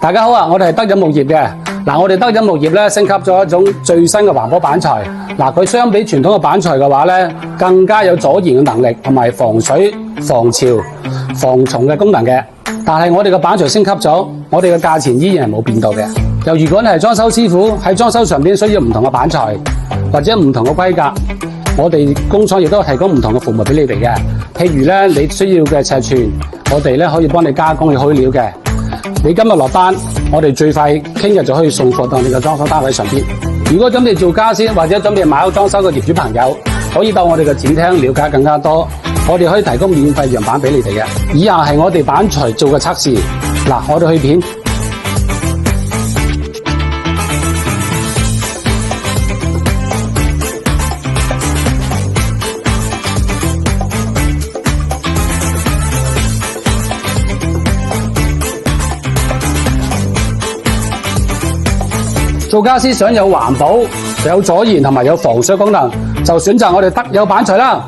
大家好啊，我哋係德隱木業嘅。我哋德隱木業咧升級咗一種最新嘅環保板材。佢相比傳統嘅板材嘅話咧，更加有阻燃嘅能力，同埋防水、防潮、防蟲嘅功能嘅。但係我哋嘅板材升級咗，我哋嘅價錢依然係冇變到嘅。又如果你係裝修師傅，喺裝修上邊需要唔同嘅板材或者唔同嘅規格，我哋工廠亦都有提供唔同嘅服務俾你哋嘅。譬如咧，你需要嘅尺寸，我哋咧可以幫你加工去開料嘅。你今日落單，我哋最快聽日就可以送貨到你嘅裝修單位上邊。如果準備做家私或者準備買屋裝修嘅業主朋友，可以到我哋嘅展廳了解更加多。我哋可以提供免費樣板俾你哋嘅。以下係我哋板材做嘅測試。我哋去片。做家私想有環保、有阻燃同埋有防水功能，就選擇我哋德友板材啦。